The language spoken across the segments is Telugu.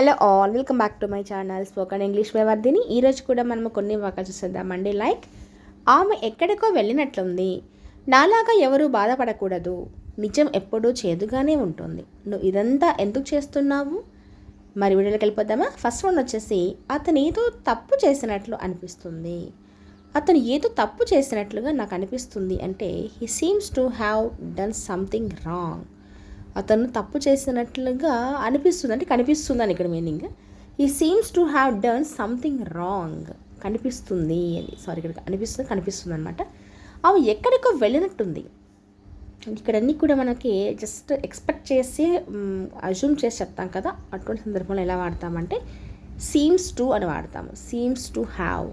Hello all, welcome back to my channel spoken English by Vardhini. ఈరోజు కూడా మనం కొన్ని వాక్యాలు చూసేద్దామండి. లైక్, ఆమె ఎక్కడికో వెళ్ళినట్లుంది. నాలాగా ఎవరూ బాధపడకూడదు. నిజం ఎప్పుడూ చేదుగానే ఉంటుంది. నువ్వు ఇదంతా ఎందుకు చేస్తున్నావు? మరి వీడియోలోకి వెళ్ళిపోద్దామా? ఫస్ట్ వన్ వచ్చేసి, అతను ఏదో తప్పు చేసినట్లు అనిపిస్తుంది. అతను ఏదో తప్పు చేసినట్లుగా నాకు అనిపిస్తుంది అంటే he seems to have done something wrong. అతను తప్పు చేసినట్లుగా అనిపిస్తుంది అంటే కనిపిస్తుందని ఇక్కడ meaning. He seems to have done something wrong. కనిపిస్తుంది అని, ఇక్కడ కనిపిస్తుంది అనమాట. ఆమె ఎక్కడికో వెళ్ళినట్టుంది. ఇక్కడ అన్నీ కూడా మనకి జస్ట్ ఎక్స్పెక్ట్ చేసి అజ్యూమ్ చేసి చెప్తాం కదా, అటువంటి సందర్భంలో ఎలా వాడతామంటే సీమ్స్ టు అని వాడతాము. Seems to have,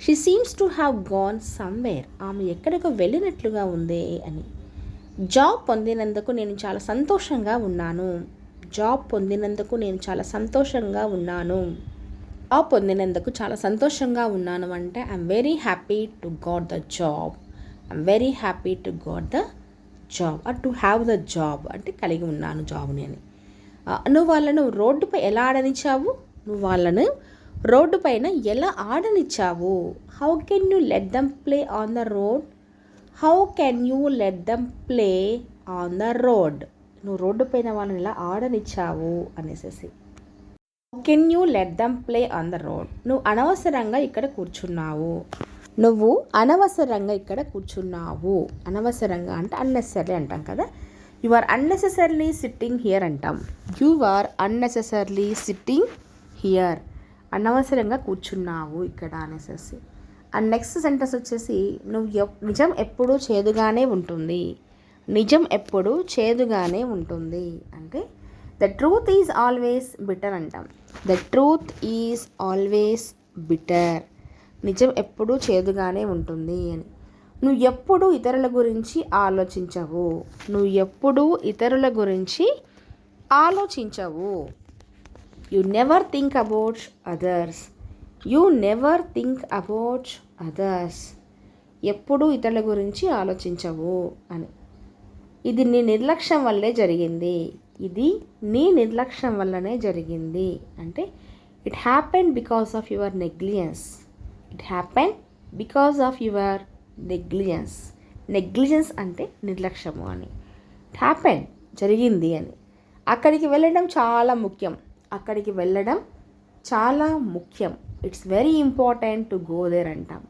she seems to have gone somewhere. ఆమె ఎక్కడికో వెళ్ళినట్లుగా ఉంది అని. జాబ్ పొందినందుకు నేను చాలా సంతోషంగా ఉన్నాను. జాబ్ పొందినందుకు నేను చాలా సంతోషంగా ఉన్నాను. జాబ్ పొందినందుకు చాలా సంతోషంగా ఉన్నాను అంటే I'm very happy to got the job. I'm very happy to got the job. To have the job అంటే కలిగి ఉన్నాను జాబ్ని అని. నువ్వు వాళ్ళను రోడ్డుపై ఎలా ఆడనిచ్చావు? నువ్వు వాళ్ళను రోడ్డు పైన ఎలా ఆడనిచ్చావు? How can you let them play on the road? How can you let them play on the road? నువ్వు రోడ్డు పైన వాళ్ళని ఇలా ఆడనిచ్చావు అనేసి. How can you let them play on the road? నువ్వు అనవసరంగా ఇక్కడ కూర్చున్నావు. నువ్వు అనవసరంగా ఇక్కడ కూర్చున్నావు. అనవసరంగా అంటే అన్నెసెసరీ అంటాం కదా. You are unnecessarily sitting here అంటాం. You are unnecessarily sitting here. అనవసరంగా కూర్చున్నావు ఇక్కడ అనేసి. అండ్ నెక్స్ట్ సెంటెన్స్ వచ్చేసి, నిజం ఎప్పుడూ చేదుగానే ఉంటుంది. నిజం ఎప్పుడూ చేదుగానే ఉంటుంది అంటే the truth is always bitter అంటాం. The truth is always bitter. నిజం ఎప్పుడూ చేదుగానే ఉంటుంది అని. నువ్వు ఎప్పుడూ ఇతరుల గురించి ఆలోచించవు. నువ్వు ఎప్పుడూ ఇతరుల గురించి ఆలోచించవు. You never think about others. You never think about others. ఎప్పుడూ ఇతరుల గురించి ఆలోచించవు అని. ఇది నీ నిర్లక్ష్యం వల్లే జరిగింది. ఇది నీ నిర్లక్ష్యం వల్లనే జరిగింది అంటే it happen because of your negligence. It happen because of your negligence. Negligence అంటే నిర్లక్ష్యము అని. ఇట్ హ్యాపెన్ జరిగింది అని. అక్కడికి వెళ్ళడం చాలా ముఖ్యం. అక్కడికి వెళ్ళడం చాలా ముఖ్యం. It's very important to go there అంటాం.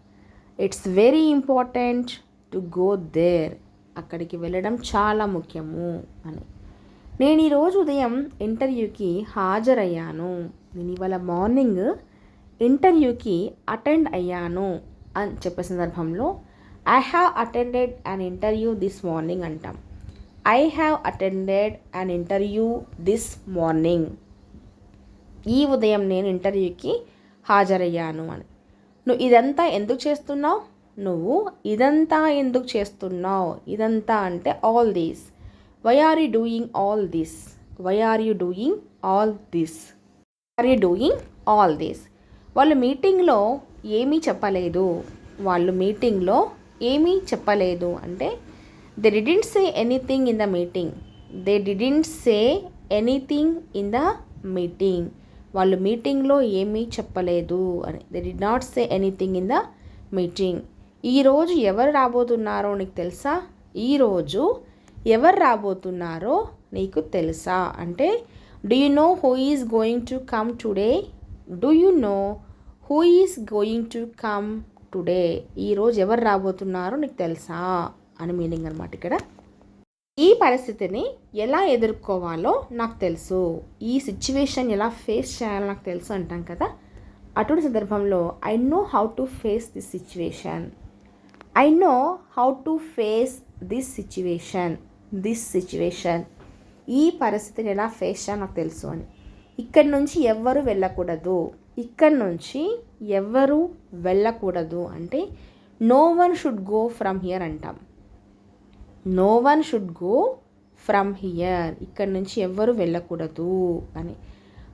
It's very important to go there. అక్కడికి వెళ్ళడం చాలా ముఖ్యము అని. నేను ఈరోజు ఉదయం ఇంటర్వ్యూకి హాజరయ్యాను. నేను ఇవాళ మార్నింగ్ ఇంటర్వ్యూకి అటెండ్ అయ్యాను అని చెప్పే సందర్భంలో I have attended an interview this morning అంటాం. I have attended an interview this morning. ఈ ఉదయం నేను ఇంటర్వ్యూకి హాజరయ్యాను అని. నువ్వు ఇదంతా ఎందుకు చేస్తున్నావు? నువ్వు ఇదంతా ఎందుకు చేస్తున్నావు? ఇదంతా అంటే all this. Why are you doing all this? Why are you doing all this? Are you doing all this? వాళ్ళు మీటింగ్లో ఏమీ చెప్పలేదు. వాళ్ళు మీటింగ్లో ఏమీ చెప్పలేదు అంటే they didn't say anything in the meeting. They didn't say anything in the meeting. వాళ్ళు మీటింగ్లో ఏమీ చెప్పలేదు అని. They did not say anything in the meeting. ఈరోజు ఎవరు రాబోతున్నారో నీకు తెలుసా? ఈరోజు ఎవరు రాబోతున్నారో నీకు తెలుసా అంటే do you know who is going to come today? Do you know who is going to come today? ఈరోజు ఎవరు రాబోతున్నారో నీకు తెలుసా అని మీనింగ్ అనమాట ఇక్కడ. ఈ పరిస్థితిని ఎలా ఎదుర్కోవాలో నాకు తెలుసు. ఈ సిచ్యువేషన్ ఎలా ఫేస్ చేయాలో నాకు తెలుసు అంటాం కదా. అటువంటి సందర్భంలో I know how to face this situation. I know how to face this situation. This situation, ఈ పరిస్థితిని ఎలా ఫేస్ చేయాలో నాకు తెలుసు అని. ఇక్కడి నుంచి ఎవ్వరూ వెళ్ళకూడదు. ఇక్కడి నుంచి ఎవ్వరూ వెళ్ళకూడదు అంటే no one should go from here అంటాం. No one should go from here. ఇక్కడి నుంచి ఎవ్వరూ వెళ్ళకూడదు అని.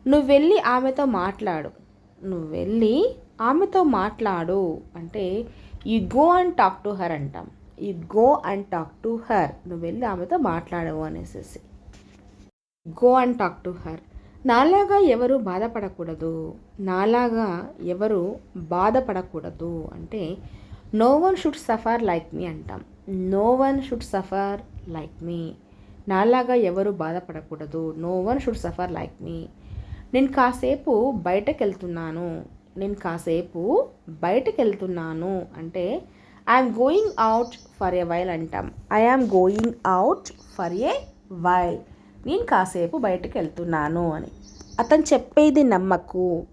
నువ్వు వెళ్ళి ఆమెతో మాట్లాడు. నువ్వు వెళ్ళి ఆమెతో మాట్లాడు అంటే you go and talk to her అంటాం. You go and talk to her. నువ్వు వెళ్ళి ఆమెతో మాట్లాడవు అనేసి. Go and talk to her. నాలాగా ఎవరు బాధపడకూడదు. నాలాగా ఎవరు బాధపడకూడదు అంటే no one should suffer like me అంటాం. No one should suffer like me. నాలాగా ఎవరు బాధపడకూడదు. No one should suffer like me. నేను కాసేపు బయటకు వెళ్తున్నాను. నేను కాసేపు బయటకు వెళ్తున్నాను అంటే I'm going out for a while అంటాం. I'm going out for a while. నేను కాసేపు బయటకు వెళ్తున్నాను అని. అతను చెప్పేది నమ్మకు.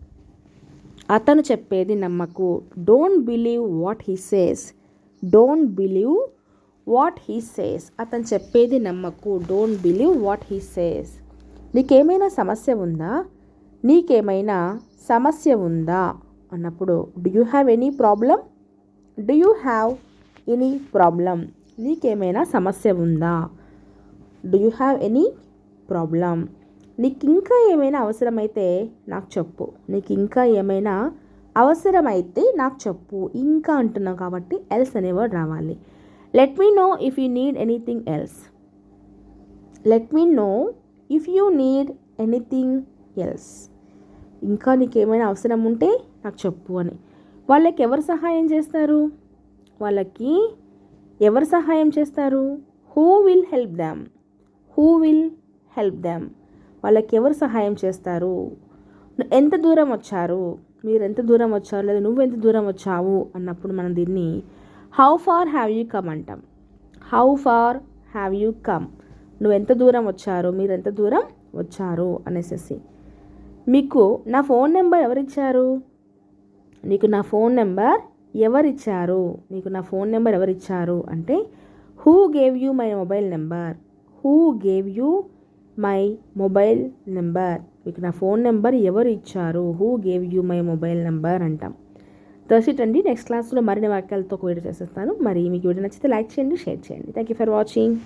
అతను చెప్పేది నమ్మకు. Don't believe what he says. Don't believe what he says. అతను చెప్పేది నమ్మకు. Don't believe what he says. నీకేమైనా సమస్య ఉందా? నీకేమైనా సమస్య ఉందా అన్నప్పుడు do you have any problem? Do you have any problem. నీకేమైనా సమస్య ఉందా? Do you have any problem. నీకు ఇంకా ఏమైనా అవసరమైతే నాకు చెప్పు. నీకు ఇంకా ఏమైనా అవసరమైతే నాకు చెప్పు. ఇంకా అంటున్నావు కాబట్టి ఎల్స్ అనే వర్డ్ రావాలి. Let me know if you need anything else. Let me know if you need anything else. ఇంకా నీకేమైనా అవసరం ఉంటే నాకు చెప్పు అని. వాళ్ళకి ఎవరు సహాయం చేస్తారు? వాళ్ళకి ఎవరు సహాయం చేస్తారు? Who will help them. Who will help them. వాళ్ళకి ఎవరు సహాయం చేస్తారు? ఎంత దూరం వచ్చారు? మీరు ఎంత దూరం వచ్చారు లేదా నువ్వు ఎంత దూరం వచ్చావు అన్నప్పుడు మనం దీన్ని how far have you come అంటాం. How far have you come. నువ్వు ఎంత దూరం వచ్చారు, మీరు ఎంత దూరం వచ్చారు అనేసి. మీకు నా ఫోన్ నెంబర్ ఎవరిచ్చారు? నీకు నా ఫోన్ నెంబర్ ఎవరిచ్చారు? నీకు నా ఫోన్ నెంబర్ ఎవరిచ్చారు అంటే who gave you my mobile number. Who gave you my mobile number. మీకు నా ఫోన్ నెంబర్ ఎవరు ఇచ్చారు? Who gave you my mobile number అంటాం. దట్స్ అండి. నెక్స్ట్ క్లాస్లో మరిన్ని వాక్యాలతో ఒక వీడియో చేసేస్తాను. మరి మీకు వీడియో నచ్చితే లైక్ చేయండి, షేర్ చేయండి. Thank you for watching.